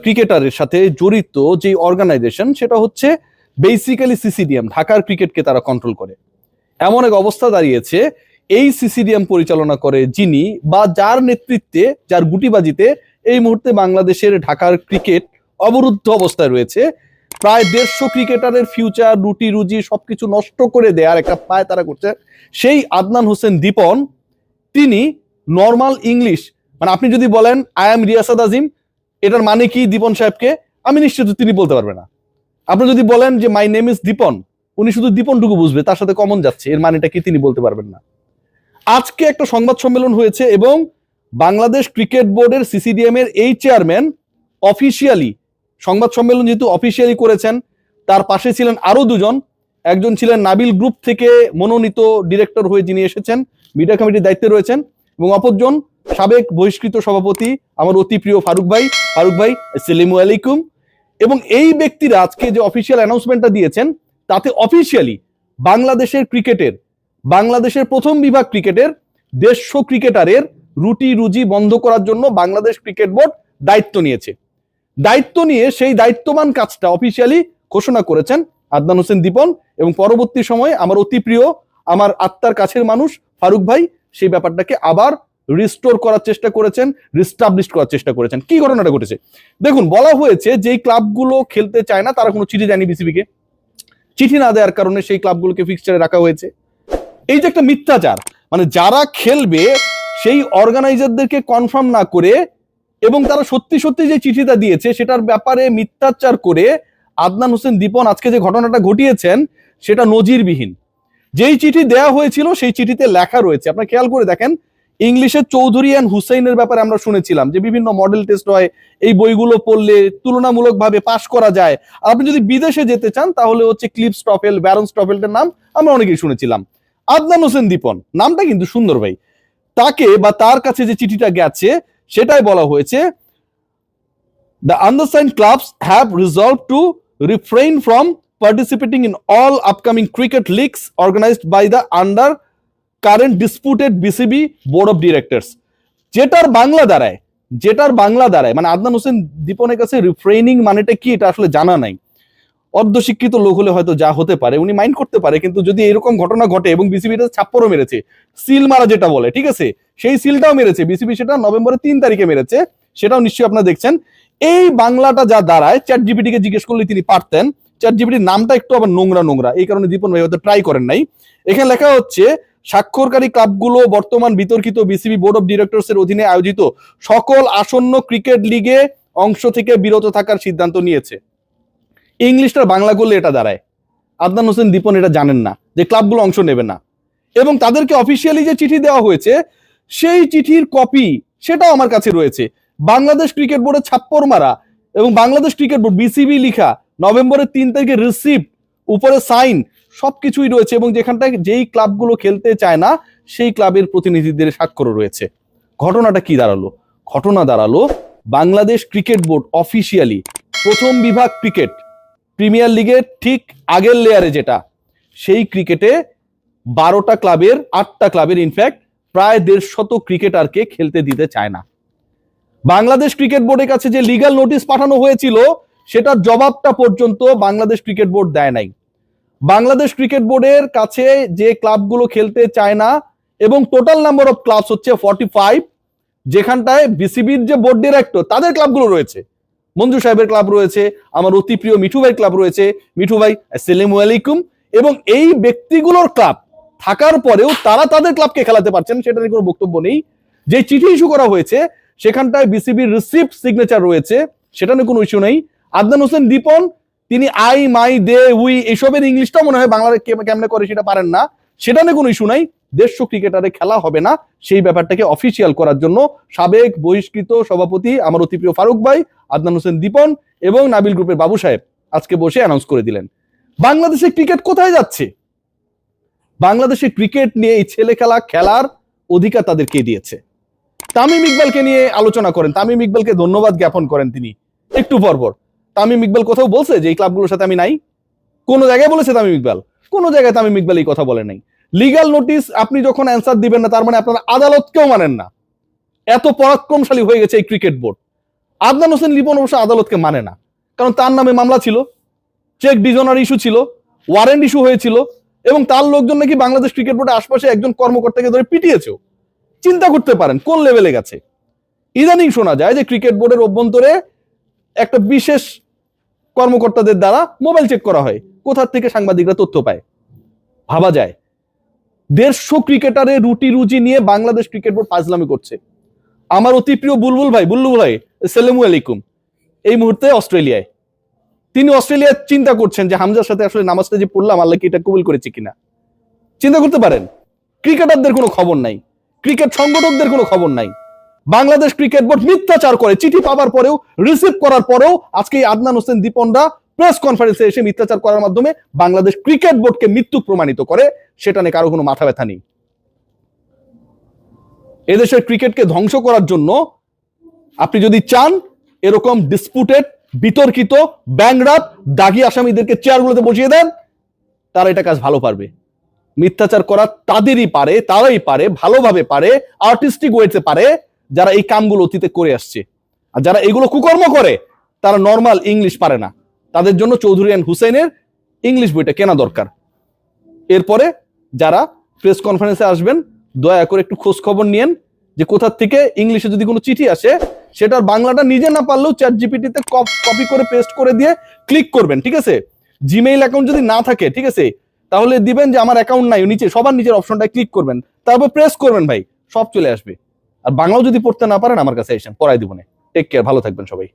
ক্রিকেটারের সাথে জড়িত যে অর্গানাইজেশন সেটা হচ্ছে বেসিক্যালি সিসিডিএম, ঢাকার ক্রিকেটকে তারা কন্ট্রোল করে। এমন এক অবস্থা দাঁড়িয়েছে, এই সিসিডিএম পরিচালনা করে যিনি বা যার নেতৃত্বে, যার গুটিবাজিতে এই মুহূর্তে বাংলাদেশের ঢাকার ক্রিকেট অবরুদ্ধ অবস্থায় রয়েছে। প্রায় 150 ক্রিকেটারের ফিউচার, রুটি রুজি সবকিছু নষ্ট করে দেওয়ার একটা পায় তারা করছে। সেই আদনান হোসেন দীপন, তিনি নর্মাল ইংলিশ, মানে আপনি যদি বলেন আই এম রিয়াসাত আজিম, এটার মানে কি দীপন সাহেবকে, আমি নিশ্চিত তিনি বলতে পারবে না। আপনি যদি বলেন যে মাই নেম ইজ দীপন, উনি শুধু দীপনটুকু বুঝবে, তার সাথে কমন যাচ্ছে, এর মানেটা কি তিনি বলতে পারবেন না। আজকে একটা সংবাদ সম্মেলন হয়েছে এবং বাংলাদেশ ক্রিকেট বোর্ডের সিসিডিএম এর এই চেয়ারম্যান অফিসিয়ালি সংবাদ সম্মেলন যেহেতু অফিসিয়ালি করেছেন, তার পাশে ছিলেন আরো দুজন। একজন ছিলেন নাবিল গ্রুপ থেকে মনোনীত ডিরেক্টর হয়ে যিনি এসেছেন, মিডিয়া কমিটির দায়িত্বে রয়েছেন, এবং অপরজন সাবেক বহিষ্কৃত সভাপতি আমার অতি প্রিয় ফারুক ভাই। ফারুক ভাই, আসসালামু আলাইকুম। এবং এই ব্যক্তিরা আজকে যে অফিসিয়াল অ্যানাউন্সমেন্টটা দিয়েছেন, তাতে অফিসিয়ালি বাংলাদেশের ক্রিকেটের, বাংলাদেশের প্রথম বিভাগ ক্রিকেটের 150 ক্রিকেটারের রুটি রুজি বন্ধ করার জন্য বাংলাদেশ ক্রিকেট বোর্ড দায়িত্ব নিয়েছে। দায়িত্ব নিয়ে সেই দায়িত্ববান কাজটা অফিসিয়ালি ঘোষণা করেছেন আদনান হোসেন দীপন, এবং পরবর্তী সময়ে আমার অতি প্রিয়, আমার আত্মার কাছের মানুষ ফারুক ভাই সেই ব্যাপারটাকে আবার রিস্টোর করার চেষ্টা করেছেন, রিস্টাবলিশ করার চেষ্টা করেছেন। কি ঘটনাটা ঘটেছে দেখুন। বলা হয়েছে যেই ক্লাবগুলো খেলতে চায় না তারা কোনো চিঠি দেয়নি বিসিবিকে, চিঠি না দেওয়ার কারণে সেই ক্লাবগুলোকে ফিক্সচারে রাখা হয়েছে। এই যে একটা মিথ্যাচার, মানে যারা খেলবে সেই অর্গানাইজারদেরকে কনফার্ম না করে এবং তারা সত্যি সত্যি যে চিঠিটা দিয়েছে সেটার ব্যাপারে মিথ্যাচার করে আদনান হোসেন দীপন আজকে যে ঘটনাটা ঘটিয়েছেন সেটা নজিরবিহীন। যেই চিঠি দেয়া হয়েছিল সেই চিঠিতে লেখা রয়েছে, আপনারা খেয়াল করে দেখেন, ইংলিশে চৌধুরী অ্যান্ড হুসাইনের ব্যাপারে আমরা শুনেছিলাম যে বিভিন্ন মডেল টেস্ট হয়, এই বইগুলো পড়লে তুলনামূলকভাবে পাশ করা যায়। আপনি যদি বিদেশে যেতে চান তাহলে হচ্ছে ক্লিপ স্টফেল, ব্যারন স্টফেলটার নাম আমরা অনেকেই শুনেছিলাম। আদনান হোসেন দীপন নামটা কিন্তু সুন্দর ভাই। তাকে বা তার কাছে যে চিঠিটা গেছে সেটাই বলা হয়েছে, the undersigned clubs have resolved to refrain from participating in all upcoming cricket leagues organized by the under current disputed BCB board of directors। যেটার বাংলা দাঁড়ায় মানে আদনান হোসেন দীপনের কাছে রিফ্রেইনিং মানেটা কি এটা আসলে জানা নাই। অর্ধশিক্ষিত লোক হলে হয়তো যা হতে পারে উনি মাইন্ড করতে পারে, কিন্তু যদি এরকম ঘটনা ঘটে এবং বিসিবিটা ছাপ্পরও মেরেছে, সিল মারা যেটা বলে, ঠিক আছে, সেই সিলটাও মেরেছে বিসিবি, সেটা নভেম্বরের 3 তারিখে মেরেছে, সেটাও নিশ্চয়ই আপনারা দেখছেন। এই বাংলাটা যা দাঁড়ায়, চ্যাট জিপিটি কে জিজ্ঞেস করলে তিনি পারতেন। চ্যাট জিপিটির নামটা একটু আবার নোংরা, এই কারণে দীপন ভাই হয়তো ট্রাই করেন নাই। এখানে লেখা হচ্ছে স্বাক্ষরকারী ক্লাবগুলো বর্তমান বিতর্কিত বিসিবি বোর্ড অফ ডিরেক্টরস এর অধীনে আয়োজিত সকল আসন্ন ক্রিকেট লিগে অংশ থেকে বিরত থাকার সিদ্ধান্ত নিয়েছে। ইংলিশটা বাংলা করলে এটা দাঁড়ায়, আদনান হোসেন দীপন এটা জানেন না যে ক্লাবগুলো অংশ নেবে না, এবং তাদেরকে অফিসিয়ালি যে চিঠি দেওয়া হয়েছে সেই চিঠির কপি সেটাও আমার কাছে রয়েছে। বাংলাদেশ ক্রিকেট বোর্ডের ছাপ্পর মারা এবং বাংলাদেশ ক্রিকেট বোর্ড বিসিবি লিখা নভেম্বরের 3 তারিখে রিসিপ্ট, উপরে সাইন, সবকিছুই রয়েছে, এবং যেখানটায় যেই ক্লাবগুলো খেলতে চায় না সেই ক্লাবের প্রতিনিধিদের স্বাক্ষরও রয়েছে। ঘটনাটা কি দাঁড়ালো? ঘটনা দাঁড়ালো বাংলাদেশ ক্রিকেট বোর্ড অফিসিয়ালি প্রথম বিভাগ ক্রিকেট, প্রিমিয়ার লিগের ঠিক আগের লেয়ারে যেটা, সেই ক্রিকেটে 12টা ক্লাবের 8টা ক্লাবের ইনফ্যাক্ট প্রায় 150 ক্রিকেটারকে খেলতে দিতে চায় না। বাংলাদেশ ক্রিকেট বোর্ডের কাছে যে লিগ্যাল নোটিশ পাঠানো হয়েছিল সেটার জবাবটা পর্যন্ত বাংলাদেশ ক্রিকেট বোর্ড দেয় নাই। বাংলাদেশ ক্রিকেট বোর্ডের কাছে যে ক্লাবগুলো খেলতে চায় না, এবং টোটাল নাম্বার অফ ক্লাবস হচ্ছে 45, যেখানটায় বিসিবির যে বোর্ড ডিরেক্টর তাদের ক্লাবগুলো রয়েছে, মঞ্জু সাহেবের ক্লাব রয়েছে, আমার অতি প্রিয় মিঠু ভাই ক্লাব রয়েছে, মিঠু ভাই আসসালামু আলাইকুম, এবং এই ব্যক্তিগুলোর ক্লাব থাকার পরেও তারা তাদের ক্লাবকে খেলাতে পারছেন সেটা নিয়ে কোনো বক্তব্য নেই। যে চিঠি ইস্যু করা হয়েছে সেখানটায় বিসিবির রিসিপ্ট সিগনেচার রয়েছে, সেটা নিয়ে কোনো ইস্যু নেই। আদনান হোসেন দীপন তিনি আই, মাই, দে, উই এসবের ইংলিশটা মনে হয় বাংলায় কেমনে করে সেটা পারেন না, সেটা নিয়ে কোনো ইস্যু নাই। 150 ক্রিকেটারে খেলা হবে না সেই ব্যাপারটাকে অফিসিয়াল করার জন্য সাবেক বহিষ্কৃত সভাপতি আমার অতি প্রিয় ফারুক ভাই, আদনান হোসেন দীপন এবং নাবিল গ্রুপের বাবু সাহেব আজকে বসে অ্যানাউন্স করে দিলেন। বাংলাদেশের ক্রিকেট কোথায় যাচ্ছে? বাংলাদেশের ক্রিকেট নিয়ে এই ছেলে খেলার অধিকার তাদেরকে দিয়েছে। তামিম ইকবালকে নিয়ে আলোচনা করেন, তামিম ইকবালকে ধন্যবাদ জ্ঞাপন করেন তিনি একটু পরপর। তামিম ইকবাল কোথাও বলছে যে এই ক্লাবগুলোর সাথে আমি নাই? কোন জায়গায় বলেছে তামিম ইকবাল? কোন জায়গায় তামিম ইকবাল এই কথা বলে নাই। লিগ্যাল নোটিশ আপনি যখন অ্যান্সার দিবেন না, তার মানে আপনারা আদালতকেও মানেন না। এত পরাক্রমশালী হয়ে গেছে এই ক্রিকেট বোর্ড। আদনান হোসেন লিপন অবশ্য আদালতকে মানে না, কারণ তার নামে মামলা ছিল, চেক ডিজনার ইস্যু ছিল, ওয়ারেন্ট ইস্যু হয়েছিল, এবং তার লোকজন নাকি বাংলাদেশ ক্রিকেট বোর্ডের আশপাশে একজন কর্মকর্তাকে ধরে পিটিয়েছেও। চিন্তা করতে পারেন কোন লেভেলে গেছে। ইদানিং শোনা যায় যে ক্রিকেট বোর্ডের অভ্যন্তরে একটা বিশেষ কর্মকর্তাদের দ্বারা মোবাইল চেক করা হয়, কোথা থেকে সাংবাদিকরা তথ্য পায়। ভাবা যায় 150 ক্রিকেটারের রুটি রুজি নিয়ে বাংলাদেশ ক্রিকেট বোর্ড ফাজলামি করছে। আমার অতি প্রিয় বুলবুল ভাই আসসালামু আলাইকুম, এই মুহূর্তে অস্ট্রেলিয়ায়। তিনি অস্ট্রেলিয়ায় চিন্তা করছেন যে হামজার সাথে আসলে নামাজটা যে পড়লাম আল্লাহ কি এটা কবুল করেছে কিনা। চিন্তা করতে পারেন, ক্রিকেটারদের কোনো খবর নাই, ক্রিকেট সংগঠকদের কোনো খবর নাই। বাংলাদেশ ক্রিকেট বোর্ড মিথ্যাচার করে, চিঠি পাওয়ার পরেও, রিসিভ করার পরেও আজকে আদনান হোসেন দীপনরা প্রেস কনফারেন্সে এসে মিথ্যাচার করার মাধ্যমে বাংলাদেশ ক্রিকেট বোর্ডকে মৃত্যু প্রমাণিত করে। সেটা নিয়ে কারো কোনো মাথা ব্যথা নেই। এদেশের ক্রিকেটকে ধ্বংস করার জন্য আপনি যদি চান, এরকম ডিসপুটেড, বিতর্কিত, ব্যাংরাপ, দাগি আসামিদেরকে চেয়ারগুলোতে বসিয়ে দেন, তারা এটা কাজ ভালো পারবে। মিথ্যাচার করা তাদেরই পারে, তারাই পারে, ভালোভাবে পারে, আর্টিস্টিক ওয়েতে পারে, যারা এই কামগুলো অতীতে করে আসছে। আর যারা এগুলো কুকর্ম করে তারা নর্মাল ইংলিশ পারে না। তাদের জন্য চৌধুরী এন্ড হুসেনের ইংলিশ বইটা কেনা দরকার। এরপরে যারা প্রেস কনফারেন্সে আসবেন, দয়া করে একটু খোঁজ খবর নিয়েন যে কোথা থেকে ইংলিশে যদি কোনো চিঠি আসে সেটার বাংলাটা নিজে না পারলেও চ্যাট জিপিটিতে কপি করে পেস্ট করে দিয়ে ক্লিক করবেন, ঠিক আছে। জিমেইল অ্যাকাউন্ট যদি না থাকে, ঠিক আছে, তাহলে দিবেন যে আমার অ্যাকাউন্ট নাই, নিচে সবার নিচের অপশনটা ক্লিক করবেন, তারপর প্রেস করবেন, ভাই সব চলে আসবে। আর বাংলাও যদি পড়তে না পারেন আমার কাছে এসেন, পড়াই দিব না। টেক কেয়ার, ভালো থাকবেন সবাই।